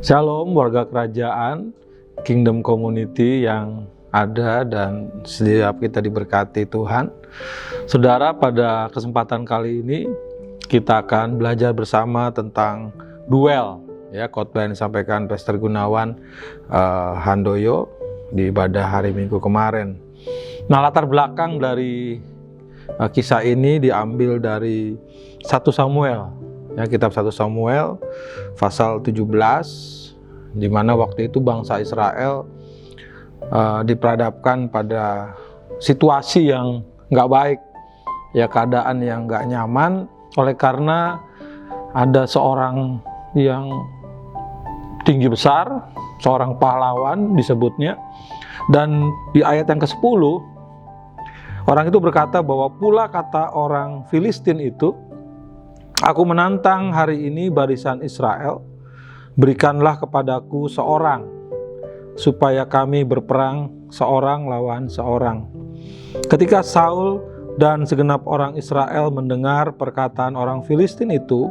Shalom warga kerajaan, Kingdom Community yang ada dan setiap kita diberkati Tuhan. Saudara, pada kesempatan kali ini kita akan belajar bersama tentang duel, ya, khotbah yang disampaikan Pastor Gunawan Handoyo di ibadah hari Minggu kemarin. Nah, latar belakang dari kisah ini diambil dari 1 Samuel, ya, kitab 1 Samuel pasal 17, di mana waktu itu bangsa Israel diperhadapkan pada situasi yang nggak baik, ya, keadaan yang nggak nyaman, oleh karena ada seorang yang tinggi besar, seorang pahlawan disebutnya, dan di ayat yang ke-10 orang itu berkata bahwa pula kata orang Filistin itu, "Aku menantang hari ini barisan Israel, berikanlah kepadaku seorang, supaya kami berperang seorang lawan seorang." Ketika Saul dan segenap orang Israel mendengar perkataan orang Filistin itu,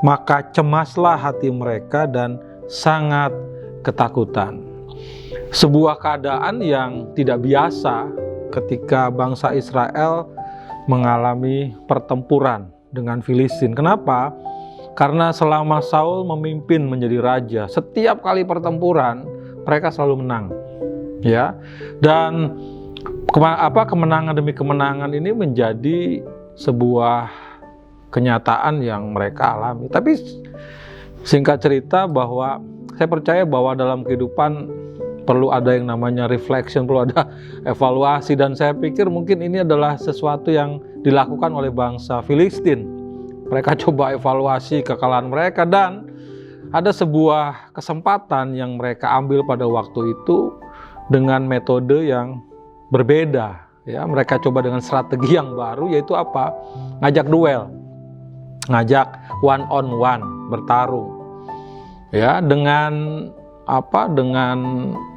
maka cemaslah hati mereka dan sangat ketakutan. Sebuah keadaan yang tidak biasa ketika bangsa Israel mengalami pertempuran dengan Filistin. Kenapa? Karena selama Saul memimpin menjadi raja, setiap kali pertempuran mereka selalu menang, ya. Dan kemenangan demi kemenangan ini menjadi sebuah kenyataan yang mereka alami. Tapi singkat cerita, bahwa saya percaya bahwa dalam kehidupan perlu ada yang namanya reflection, perlu ada evaluasi, dan saya pikir mungkin ini adalah sesuatu yang dilakukan oleh bangsa Filistin. Mereka coba evaluasi kekalahan mereka, dan ada sebuah kesempatan yang mereka ambil pada waktu itu dengan metode yang berbeda, ya. Mereka coba dengan strategi yang baru, yaitu apa? Ngajak duel, ngajak one on one, bertarung, ya, dengan dengan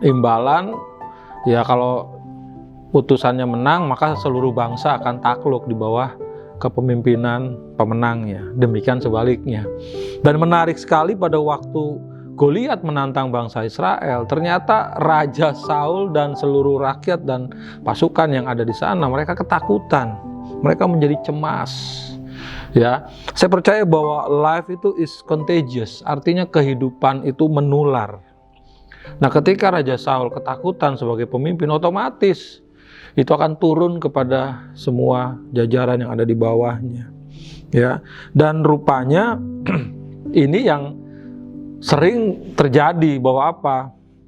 imbalan, ya, kalau utusannya menang maka seluruh bangsa akan takluk di bawah kepemimpinan pemenangnya, demikian sebaliknya. Dan menarik sekali, pada waktu Goliat menantang bangsa Israel, ternyata Raja Saul dan seluruh rakyat dan pasukan yang ada di sana, mereka ketakutan, mereka menjadi cemas, ya. Saya percaya bahwa life itu is contagious, artinya kehidupan itu menular. Nah, ketika Raja Saul ketakutan sebagai pemimpin, otomatis itu akan turun kepada semua jajaran yang ada di bawahnya, ya. Dan rupanya ini yang sering terjadi, bahwa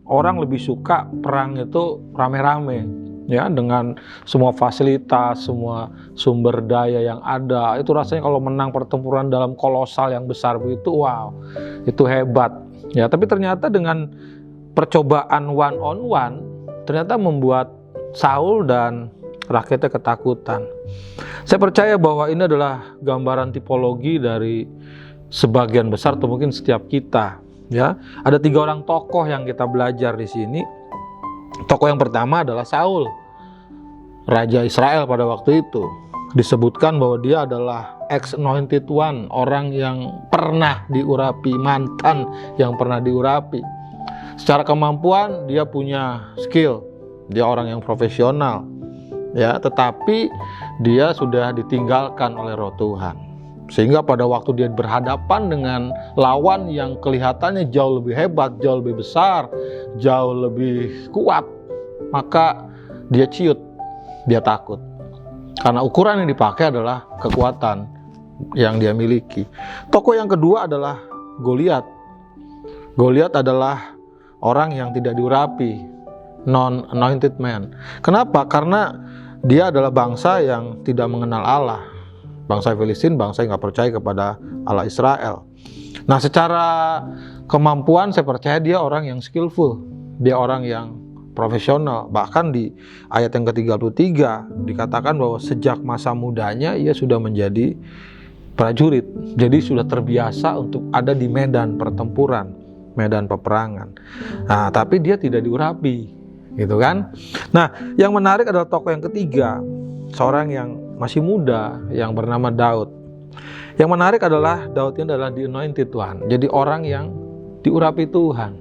orang lebih suka perang itu rame-rame, ya, dengan semua fasilitas, semua sumber daya yang ada. Itu rasanya kalau menang pertempuran dalam kolosal yang besar begitu, wow, itu hebat, ya. Tapi ternyata dengan percobaan one on one, ternyata membuat Saul dan rakyatnya ketakutan. Saya percaya bahwa ini adalah gambaran tipologi dari sebagian besar atau mungkin setiap kita, ya. Ada 3 orang tokoh yang kita belajar di sini. Tokoh yang pertama adalah Saul, raja Israel pada waktu itu. Disebutkan bahwa dia adalah ex-anointed one, orang yang pernah diurapi, mantan yang pernah diurapi. Secara kemampuan dia punya skill, dia orang yang profesional, ya, tetapi dia sudah ditinggalkan oleh Roh Tuhan. Sehingga pada waktu dia berhadapan dengan lawan yang kelihatannya jauh lebih hebat, jauh lebih besar, jauh lebih kuat, maka dia ciut, dia takut. Karena ukuran yang dipakai adalah kekuatan yang dia miliki. Tokoh yang kedua adalah Goliat. Goliat adalah orang yang tidak diurapi, non-anointed man. Kenapa? Karena dia adalah bangsa yang tidak mengenal Allah. Bangsa Filistin, bangsa yang gak percaya kepada Allah Israel. Nah, secara kemampuan saya percaya dia orang yang skillful, dia orang yang profesional. Bahkan di ayat yang ke-33 dikatakan bahwa sejak masa mudanya ia sudah menjadi prajurit. Jadi sudah terbiasa untuk ada di medan pertempuran, medan peperangan. Nah, tapi dia tidak diurapi, gitu kan. Nah, yang menarik adalah tokoh yang ketiga, seorang yang masih muda yang bernama Daud. Yang menarik adalah Daud ini adalah the anointed one. Jadi orang yang diurapi Tuhan.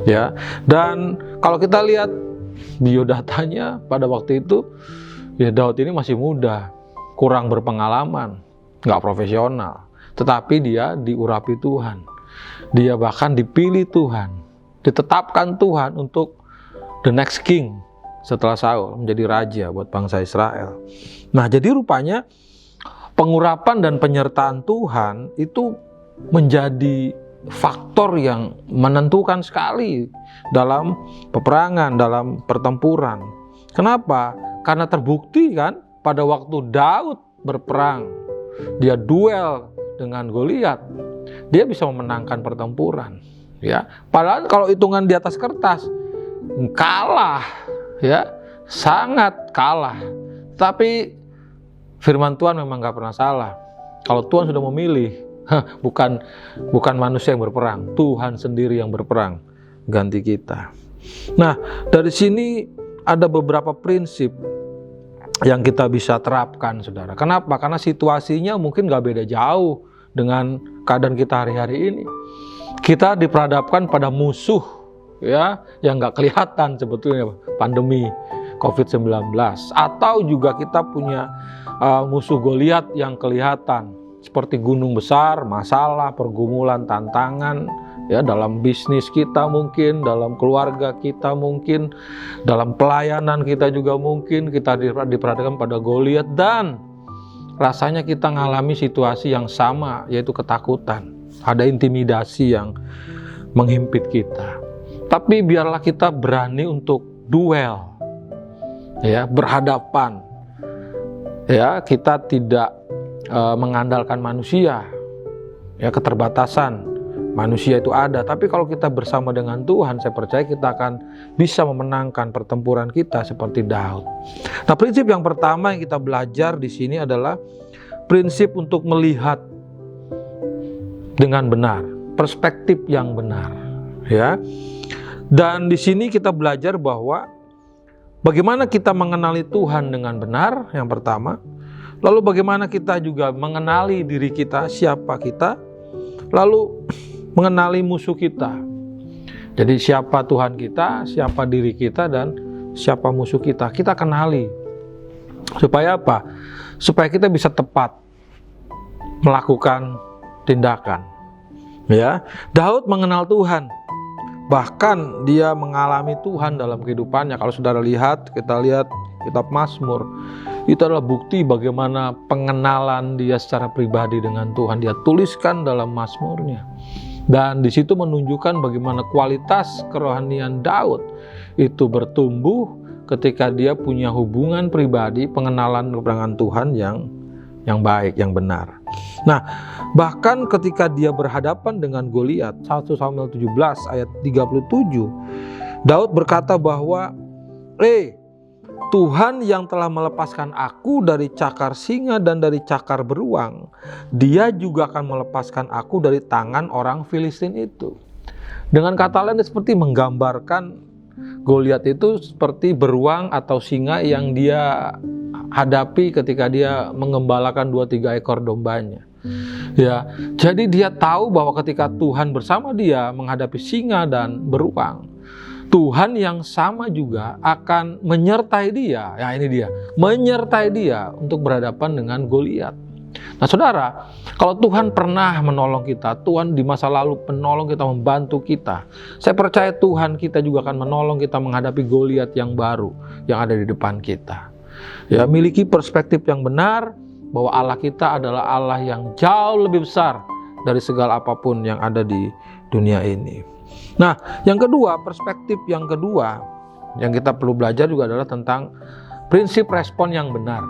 Ya, dan kalau kita lihat biodatanya pada waktu itu, ya Daud ini masih muda, kurang berpengalaman, nggak profesional, tetapi dia diurapi Tuhan. Dia bahkan dipilih Tuhan, ditetapkan Tuhan untuk the next king setelah Saul, menjadi raja buat bangsa Israel. Nah, jadi rupanya pengurapan dan penyertaan Tuhan itu menjadi faktor yang menentukan sekali dalam peperangan, dalam pertempuran. Kenapa? Karena terbukti kan pada waktu Daud berperang, dia duel dengan Goliat, dia bisa memenangkan pertempuran. Ya, padahal kalau hitungan di atas kertas kalah, ya, sangat kalah. Tapi firman Tuhan memang nggak pernah salah. Kalau Tuhan sudah memilih, bukan manusia yang berperang, Tuhan sendiri yang berperang ganti kita. Nah, dari sini ada beberapa prinsip yang kita bisa terapkan, saudara. Kenapa? Karena situasinya mungkin nggak beda jauh dengan keadaan kita hari-hari ini. Kita diperhadapkan pada musuh, ya, yang nggak kelihatan sebetulnya, pandemi COVID-19, atau juga kita punya musuh Goliat yang kelihatan, seperti gunung besar, masalah, pergumulan, tantangan, ya, dalam bisnis kita mungkin, dalam keluarga kita mungkin, dalam pelayanan kita juga mungkin, kita diperhadapkan pada Goliat, dan rasanya kita mengalami situasi yang sama, yaitu ketakutan. Ada intimidasi yang menghimpit kita. Tapi biarlah kita berani untuk duel, ya, berhadapan. Ya, kita tidak mengandalkan manusia, ya, keterbatasan manusia itu ada, tapi kalau kita bersama dengan Tuhan, saya percaya kita akan bisa memenangkan pertempuran kita seperti Daud. Nah, prinsip yang pertama yang kita belajar di sini adalah prinsip untuk melihat dengan benar, perspektif yang benar, ya. Dan di sini kita belajar bahwa bagaimana kita mengenali Tuhan dengan benar, yang pertama. Lalu bagaimana kita juga mengenali diri kita, siapa kita. Lalu mengenali musuh kita. Jadi siapa Tuhan kita, siapa diri kita, dan siapa musuh kita. Kita kenali. Supaya apa? Supaya kita bisa tepat melakukan tindakan. Ya, Daud mengenal Tuhan. Bahkan dia mengalami Tuhan dalam kehidupannya. Kalau saudara lihat, kita lihat kitab Mazmur, itu adalah bukti bagaimana pengenalan dia secara pribadi dengan Tuhan. Dia tuliskan dalam Mazmurnya. Dan di situ menunjukkan bagaimana kualitas kerohanian Daud itu bertumbuh ketika dia punya hubungan pribadi, pengenalan kebenaran Tuhan yang baik, yang benar. Nah, bahkan ketika dia berhadapan dengan Goliat, 1 Samuel 17 ayat 37, Daud berkata bahwa, Tuhan yang telah melepaskan aku dari cakar singa dan dari cakar beruang, Dia juga akan melepaskan aku dari tangan orang Filistin itu. Dengan kata lain, seperti menggambarkan Goliat itu seperti beruang atau singa yang dia hadapi ketika dia mengembalakan 2-3 ekor dombanya. Ya, jadi dia tahu bahwa ketika Tuhan bersama dia menghadapi singa dan beruang, Tuhan yang sama juga akan menyertai dia. Ya, ini dia, menyertai dia untuk berhadapan dengan Goliat. Nah, saudara, kalau Tuhan pernah menolong kita, Tuhan di masa lalu menolong kita, membantu kita, saya percaya Tuhan kita juga akan menolong kita menghadapi Goliat yang baru yang ada di depan kita. Ya, miliki perspektif yang benar bahwa Allah kita adalah Allah yang jauh lebih besar dari segala apapun yang ada di dunia ini. Nah, yang kedua, perspektif yang kedua yang kita perlu belajar juga adalah tentang prinsip respon yang benar.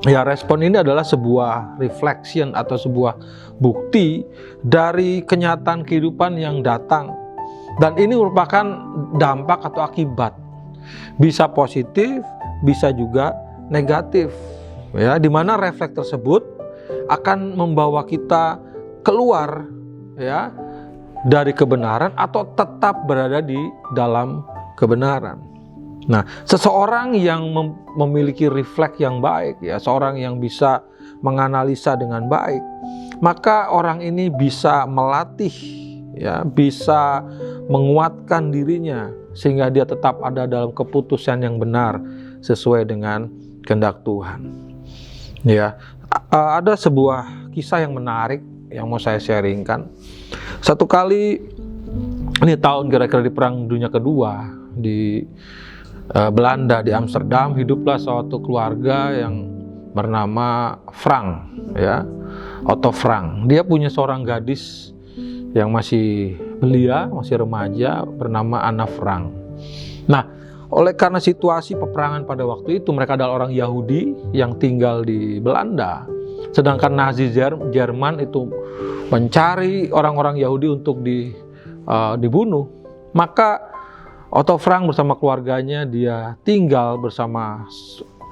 Ya, respon ini adalah sebuah reflection atau sebuah bukti dari kenyataan kehidupan yang datang. Dan ini merupakan dampak atau akibat. Bisa positif, bisa juga negatif. Ya, di mana refleks tersebut akan membawa kita keluar, ya, dari kebenaran atau tetap berada di dalam kebenaran. Nah, seseorang yang memiliki refleks yang baik, ya, seorang yang bisa menganalisa dengan baik, maka orang ini bisa melatih, ya, bisa menguatkan dirinya sehingga dia tetap ada dalam keputusan yang benar sesuai dengan kehendak Tuhan. Ya, ada sebuah kisah yang menarik yang mau saya sharingkan. Satu kali, ini tahun kira-kira di Perang Dunia Kedua di Belanda, di Amsterdam, hiduplah suatu keluarga yang bernama Frank, ya, Otto Frank. Dia punya seorang gadis yang masih belia, masih remaja, bernama Anna Frank. Nah, oleh karena situasi peperangan pada waktu itu, mereka adalah orang Yahudi yang tinggal di Belanda, sedangkan Nazi Jerman itu mencari orang-orang Yahudi untuk dibunuh. Maka Otto Frank bersama keluarganya, dia tinggal bersama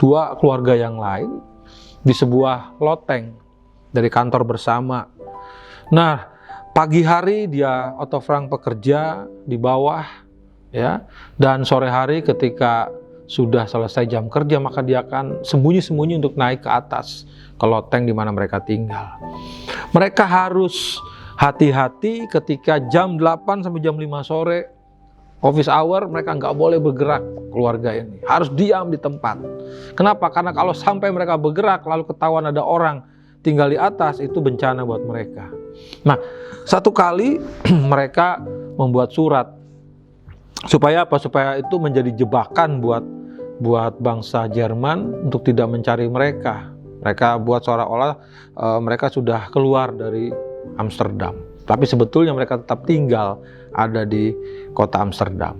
dua keluarga yang lain di sebuah loteng dari kantor bersama. Nah, pagi hari Otto Frank bekerja di bawah, ya, dan sore hari ketika sudah selesai jam kerja, maka dia akan sembunyi-sembunyi untuk naik ke atas ke loteng di mana mereka tinggal. Mereka harus hati-hati ketika jam 8 sampai jam 5 sore office hour, mereka nggak boleh bergerak, keluarga ini harus diam di tempat. Kenapa? Karena kalau sampai mereka bergerak lalu ketahuan ada orang tinggal di atas, itu bencana buat mereka. Nah, satu kali mereka membuat surat supaya apa? Supaya itu menjadi jebakan buat bangsa Jerman untuk tidak mencari mereka. Mereka buat seolah-olah mereka sudah keluar dari Amsterdam, tapi sebetulnya mereka tetap tinggal ada di kota Amsterdam.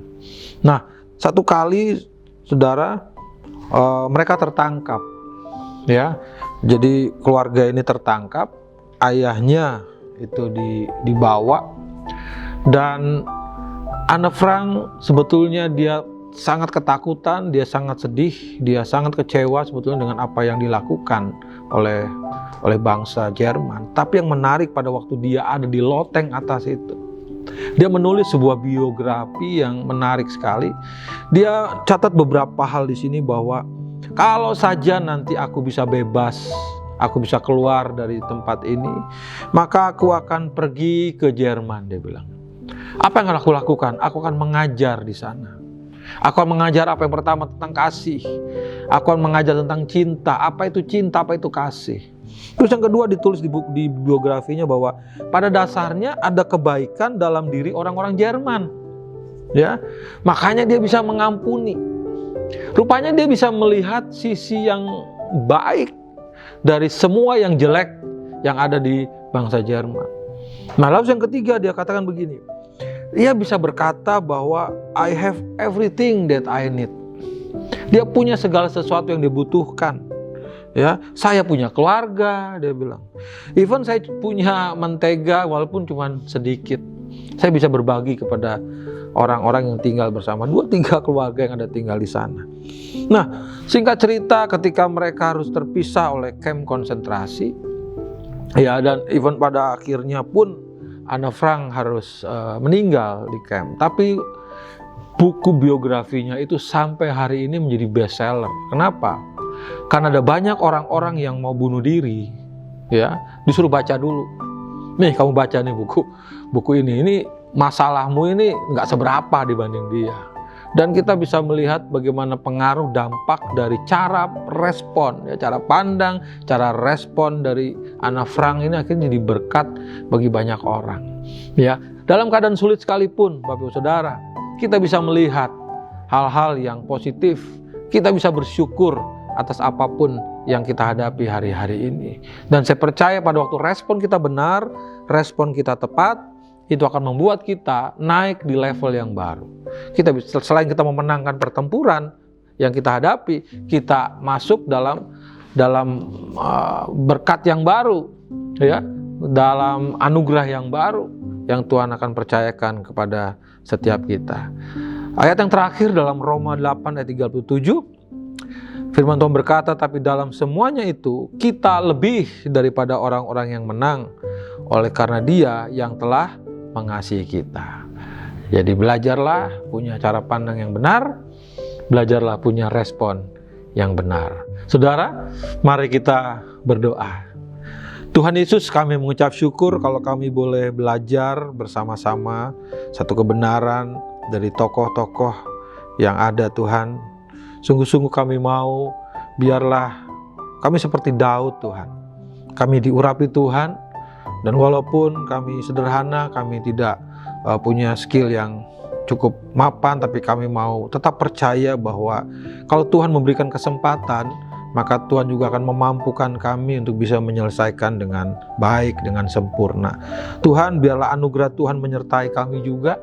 Nah, satu kali, saudara, mereka tertangkap, ya. Jadi keluarga ini tertangkap, ayahnya itu dibawa, dan Anna Frank sebetulnya dia sangat ketakutan, dia sangat sedih, dia sangat kecewa sebetulnya dengan apa yang dilakukan oleh bangsa Jerman. Tapi yang menarik pada waktu dia ada di loteng atas itu, dia menulis sebuah biografi yang menarik sekali. Dia catat beberapa hal di sini bahwa kalau saja nanti aku bisa bebas, aku bisa keluar dari tempat ini, maka aku akan pergi ke Jerman, dia bilang. Apa yang akan aku lakukan? Aku akan mengajar di sana. Aku akan mengajar apa yang pertama tentang kasih. Aku akan mengajar tentang cinta. Apa itu cinta, apa itu kasih. Terus yang kedua ditulis di biografinya bahwa pada dasarnya ada kebaikan dalam diri orang-orang Jerman, ya, makanya dia bisa mengampuni. Rupanya dia bisa melihat sisi yang baik dari semua yang jelek yang ada di bangsa Jerman. Nah, lalu yang ketiga dia katakan begini, dia bisa berkata bahwa I have everything that I need. Dia punya segala sesuatu yang dibutuhkan. Ya, saya punya keluarga, dia bilang. Even saya punya mentega walaupun cuma sedikit. Saya bisa berbagi kepada orang-orang yang tinggal bersama 2-3 keluarga yang ada tinggal di sana. Nah, singkat cerita ketika mereka harus terpisah oleh kamp konsentrasi, ya, dan even pada akhirnya pun Anna Frank harus meninggal di kamp. Tapi buku biografinya itu sampai hari ini menjadi bestseller. Kenapa? Karena ada banyak orang-orang yang mau bunuh diri, ya, disuruh baca dulu. Nih, kamu baca nih buku ini masalahmu ini nggak seberapa dibanding dia. Dan kita bisa melihat bagaimana pengaruh dampak dari cara respon, ya, cara pandang, cara respon dari Anna Frank ini akhirnya jadi berkat bagi banyak orang. Ya, dalam keadaan sulit sekalipun, Bapak Ibu Saudara, kita bisa melihat hal-hal yang positif. Kita bisa bersyukur atas apapun yang kita hadapi hari-hari ini. Dan saya percaya pada waktu respon kita benar, respon kita tepat, itu akan membuat kita naik di level yang baru. Kita selain kita memenangkan pertempuran yang kita hadapi, kita masuk dalam berkat yang baru, ya, dalam anugerah yang baru yang Tuhan akan percayakan kepada setiap kita. Ayat yang terakhir dalam Roma 8 ayat 37, firman Tuhan berkata, tapi dalam semuanya itu kita lebih daripada orang-orang yang menang oleh karena Dia yang telah mengasihi kita. Jadi belajarlah punya cara pandang yang benar, belajarlah punya respon yang benar. Saudara, mari kita berdoa. Tuhan Yesus, kami mengucap syukur kalau kami boleh belajar bersama-sama satu kebenaran dari tokoh-tokoh yang ada Tuhan. Sungguh-sungguh kami mau, biarlah kami seperti Daud Tuhan. Kami diurapi Tuhan, dan walaupun kami sederhana, kami tidak punya skill yang cukup mapan, tapi kami mau tetap percaya bahwa kalau Tuhan memberikan kesempatan, maka Tuhan juga akan memampukan kami untuk bisa menyelesaikan dengan baik, dengan sempurna. Tuhan, biarlah anugerah Tuhan menyertai kami juga.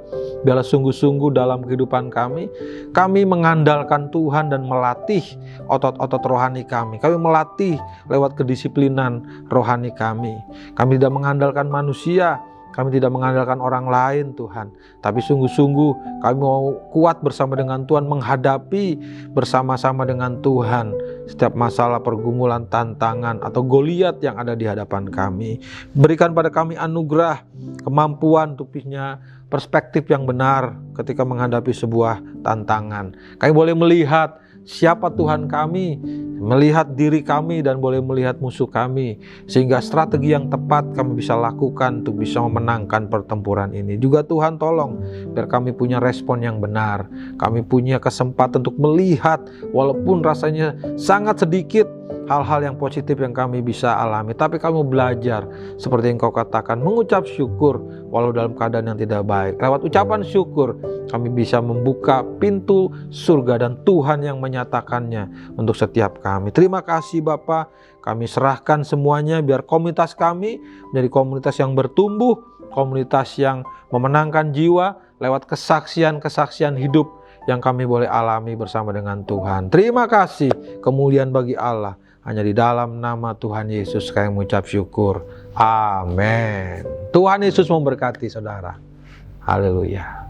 Biarlah sungguh-sungguh dalam kehidupan kami mengandalkan Tuhan dan melatih otot-otot rohani kami. Kami melatih lewat kedisiplinan rohani kami. Kami tidak mengandalkan manusia, kami tidak mengandalkan orang lain Tuhan. Tapi sungguh-sungguh kami mau kuat bersama dengan Tuhan, menghadapi bersama-sama dengan Tuhan setiap masalah, pergumulan, tantangan, atau Goliat yang ada di hadapan kami. Berikan pada kami anugerah, kemampuan untuk punya perspektif yang benar ketika menghadapi sebuah tantangan. Kami boleh melihat siapa Tuhan kami, melihat diri kami, dan boleh melihat musuh kami, sehingga strategi yang tepat kami bisa lakukan untuk bisa memenangkan pertempuran ini. Juga Tuhan tolong biar kami punya respon yang benar, kami punya kesempatan untuk melihat walaupun rasanya sangat sedikit hal-hal yang positif yang kami bisa alami, tapi kami belajar seperti yang kau katakan, mengucap syukur walau dalam keadaan yang tidak baik. Lewat ucapan syukur kami bisa membuka pintu surga dan Tuhan yang menyatakannya untuk setiap kami. Terima kasih Bapa, kami serahkan semuanya biar komunitas kami menjadi komunitas yang bertumbuh, komunitas yang memenangkan jiwa lewat kesaksian-kesaksian hidup yang kami boleh alami bersama dengan Tuhan. Terima kasih, kemuliaan bagi Allah. Hanya di dalam nama Tuhan Yesus kami mengucap syukur. Amin. Tuhan Yesus memberkati saudara. Haleluya.